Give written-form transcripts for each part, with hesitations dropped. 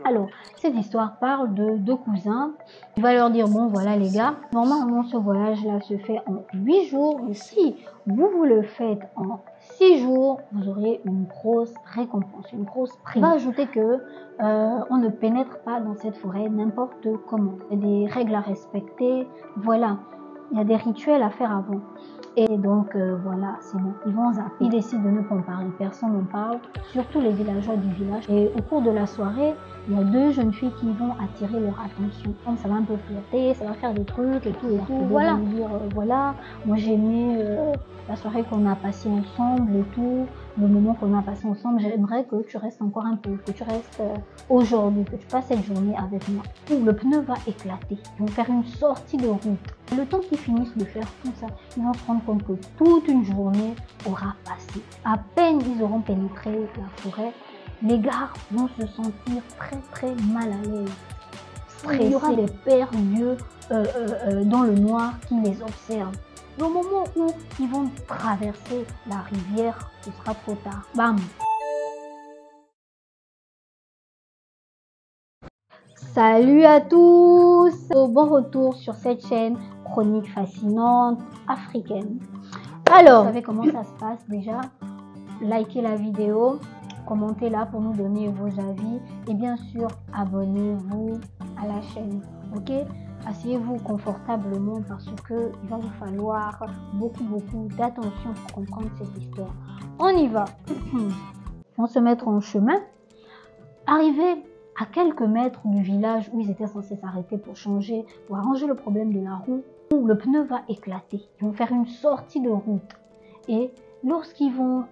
Alors, cette histoire parle de deux cousins. Il va leur dire, bon voilà les gars, normalement ce voyage-là se fait en 8 jours. Mais si vous le faites en 6 jours, vous aurez une grosse récompense, une grosse prime. Il va ajouter que on ne pénètre pas dans cette forêt n'importe comment. Il y a des règles à respecter, voilà. Il y a des rituels à faire avant. Et donc, voilà, c'est bon. Ils vont zapper. Ils décident de ne pas en parler. Personne n'en parle, surtout les villageois du village. Et au cours de la soirée, il y a deux jeunes filles qui vont attirer leur attention. Comme ça va un peu flirter, ça va faire des trucs et tout. Voilà. Dire, voilà, moi j'ai aimé la soirée qu'on a passée ensemble et tout. Le moment qu'on a passé ensemble, j'aimerais que tu restes encore un peu, que tu restes aujourd'hui, que tu passes cette journée avec moi. Où le pneu va éclater. Ils vont faire une sortie de route. Le temps qu'ils finissent de faire tout ça, ils vont se rendre compte que toute une journée aura passé. À peine ils auront pénétré la forêt, les gars vont se sentir très mal à l'aise. Il y aura des paires d'yeux dans le noir qui les observent. Au moment où ils vont traverser la rivière, ce sera trop tard. Bam! Salut à tous! Bon retour sur cette chaîne chronique fascinante africaine. Alors, vous savez comment ça se passe déjà? Likez la vidéo, commentez-la pour nous donner vos avis et bien sûr, abonnez-vous à la chaîne. Ok? Asseyez-vous confortablement parce que il va vous falloir beaucoup d'attention pour comprendre cette histoire. On y va. On se mettre en chemin. Arrivé à quelques mètres du village où ils étaient censés s'arrêter pour changer, pour arranger le problème de la roue, où le pneu va éclater. Ils vont faire une sortie de route. Et lorsqu'ils vont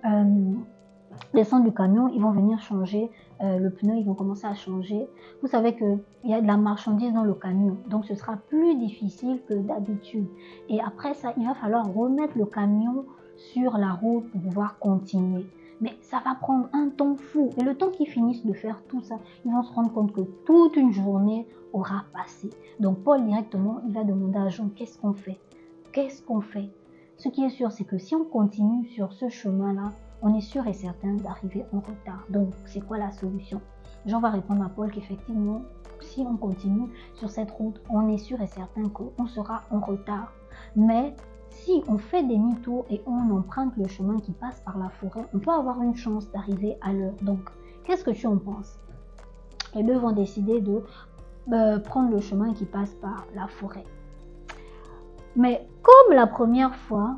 descendre du camion, ils vont venir changer le pneu, ils vont commencer à changer. Vous savez qu'il y a de la marchandise dans le camion, donc ce sera plus difficile que d'habitude. Et après ça, il va falloir remettre le camion sur la route pour pouvoir continuer. Mais ça va prendre un temps fou. Et le temps qu'ils finissent de faire tout ça, ils vont se rendre compte que toute une journée aura passé. Donc Paul directement, il va demander à Jean, qu'est-ce qu'on fait? Qu'est-ce qu'on fait? Ce qui est sûr, c'est que si on continue sur ce chemin-là, on est sûr et certain d'arriver en retard. Donc, c'est quoi la solution? Jean va répondre à Paul qu'effectivement, si on continue sur cette route, on est sûr et certain qu'on sera en retard. Mais si on fait demi-tour et on emprunte le chemin qui passe par la forêt, on peut avoir une chance d'arriver à l'heure. Donc, qu'est-ce que tu en penses? Les deux vont décider de prendre le chemin qui passe par la forêt. Mais comme la première fois,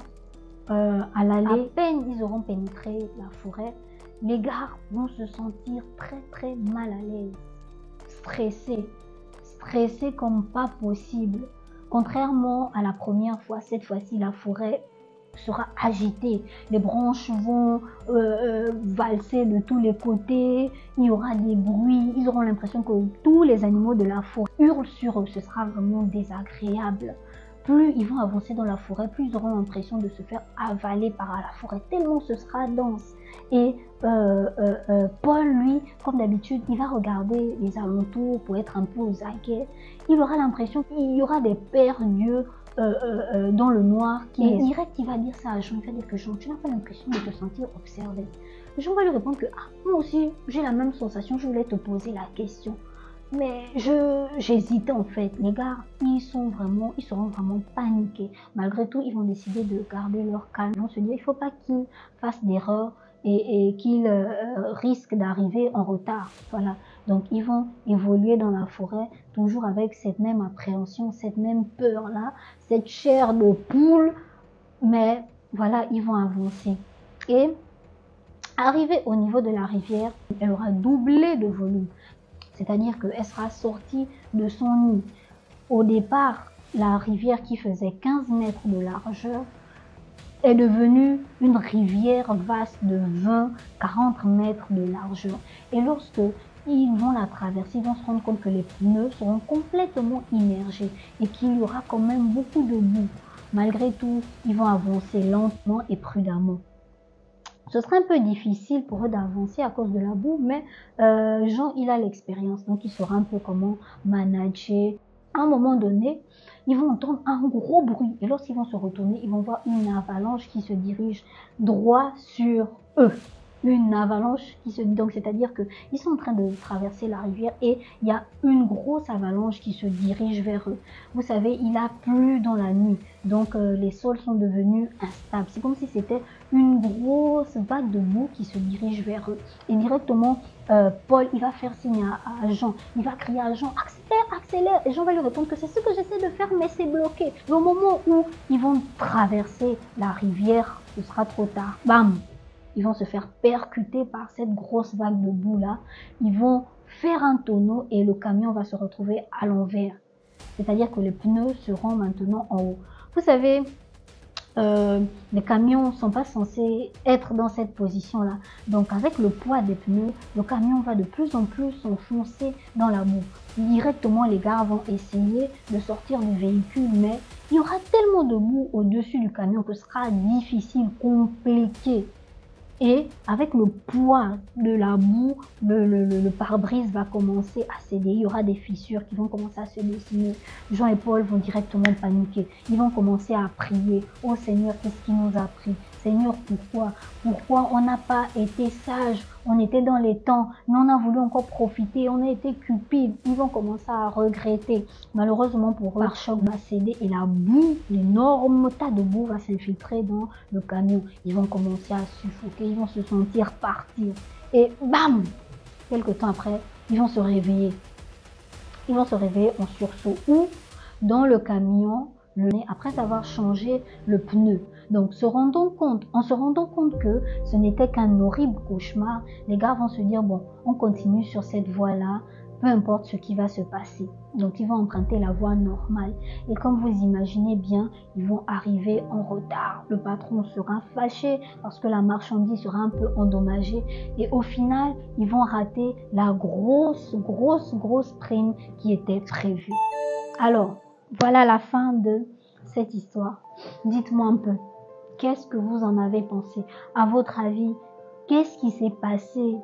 à l'aller, à peine ils auront pénétré la forêt, les gars vont se sentir très mal à l'aise, stressés comme pas possible. Contrairement à la première fois, cette fois-ci la forêt sera agitée, les branches vont valser de tous les côtés, il y aura des bruits, ils auront l'impression que tous les animaux de la forêt hurlent sur eux, ce sera vraiment désagréable. Plus ils vont avancer dans la forêt, plus ils auront l'impression de se faire avaler par la forêt, tellement ce sera dense. Et Paul, lui, comme d'habitude, il va regarder les alentours pour être un peu aux aguets. Il aura l'impression qu'il y aura des paires d'yeux dans le noir. Et direct, il va dire ça à Jean. Il va dire que Jean, tu n'as pas l'impression de te sentir observé. Jean va lui répondre que moi aussi, j'ai la même sensation, je voulais te poser la question. Mais j'hésitais en fait. Les gars, ils seront vraiment paniqués. Malgré tout, ils vont décider de garder leur calme. Ils vont se dire, il ne faut pas qu'ils fassent d'erreurs et qu'ils risquent d'arriver en retard. Voilà. Donc, ils vont évoluer dans la forêt, toujours avec cette même appréhension, cette même peur-là, cette chair de poule. Mais voilà, ils vont avancer. Et arrivé au niveau de la rivière, elle aura doublé de volume. C'est-à-dire qu'elle sera sortie de son nid. Au départ, la rivière qui faisait 15 mètres de largeur est devenue une rivière vaste de 20-40 mètres de largeur. Et lorsque ils vont la traverser, ils vont se rendre compte que les pneus seront complètement immergés et qu'il y aura quand même beaucoup de boue. Malgré tout, ils vont avancer lentement et prudemment. Ce sera un peu difficile pour eux d'avancer à cause de la boue, mais Jean, il a l'expérience, donc il saura un peu comment manager. À un moment donné, ils vont entendre un gros bruit et lorsqu'ils vont se retourner, ils vont voir une avalanche qui se dirige droit sur eux. une avalanche qui se... Donc, c'est-à-dire qu'ils sont en train de traverser la rivière et il y a une grosse avalanche qui se dirige vers eux. Vous savez, il a plu dans la nuit. Donc, les sols sont devenus instables. C'est comme si c'était une grosse vague de boue qui se dirige vers eux. Et directement, Paul, il va faire signe à Jean. Il va crier à Jean, accélère, accélère. Et Jean va lui répondre que c'est ce que j'essaie de faire, mais c'est bloqué. Et au moment où ils vont traverser la rivière, ce sera trop tard. Bam! Ils vont se faire percuter par cette grosse vague de boue là. Ils vont faire un tonneau et le camion va se retrouver à l'envers. C'est-à-dire que les pneus seront maintenant en haut. Vous savez, les camions ne sont pas censés être dans cette position-là. Donc avec le poids des pneus, le camion va de plus en plus s'enfoncer dans la boue. Directement, les gars vont essayer de sortir du véhicule, mais il y aura tellement de boue au-dessus du camion que ce sera difficile, compliqué. Et avec le poids de la boue, le pare-brise va commencer à céder. Il y aura des fissures qui vont commencer à se dessiner. Jean et Paul vont directement paniquer. Ils vont commencer à prier. Oh Seigneur, qu'est-ce qui nous a pris? Seigneur, pourquoi? Pourquoi on n'a pas été sage? On était dans les temps, mais on a voulu encore profiter. On a été cupides. Ils vont commencer à regretter. Malheureusement pour eux, le pare-choc va céder et la boue, l'énorme tas de boue va s'infiltrer dans le camion. Ils vont commencer à suffoquer. Ils vont se sentir partir. Et bam! Quelque temps après, ils vont se réveiller. Ils vont se réveiller en sursaut ou dans le camion, après avoir changé le pneu. Donc, en se rendant compte que ce n'était qu'un horrible cauchemar, les gars vont se dire, bon, on continue sur cette voie-là, peu importe ce qui va se passer. Donc, ils vont emprunter la voie normale. Et comme vous imaginez bien, ils vont arriver en retard. Le patron sera fâché parce que la marchandise sera un peu endommagée. Et au final, ils vont rater la grosse prime qui était prévue. Alors, voilà la fin de cette histoire. Dites-moi un peu, qu'est-ce que vous en avez pensé? À votre avis, qu'est-ce qui s'est passé?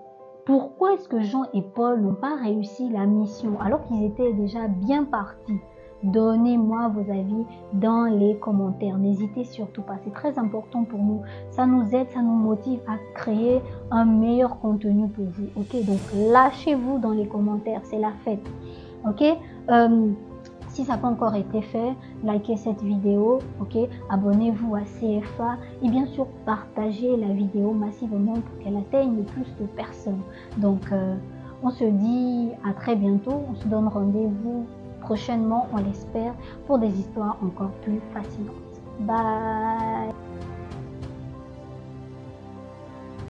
Pourquoi est-ce que Jean et Paul n'ont pas réussi la mission alors qu'ils étaient déjà bien partis? Donnez-moi vos avis dans les commentaires. N'hésitez surtout pas, c'est très important pour nous. Ça nous aide, ça nous motive à créer un meilleur contenu pour vous. Ok, donc lâchez-vous dans les commentaires, c'est la fête. Ok, si ça n'a pas encore été fait, likez cette vidéo, ok, abonnez-vous à CFA et bien sûr partagez la vidéo massivement pour qu'elle atteigne le plus de personnes. Donc on se dit à très bientôt, on se donne rendez-vous prochainement, on l'espère, pour des histoires encore plus fascinantes. Bye.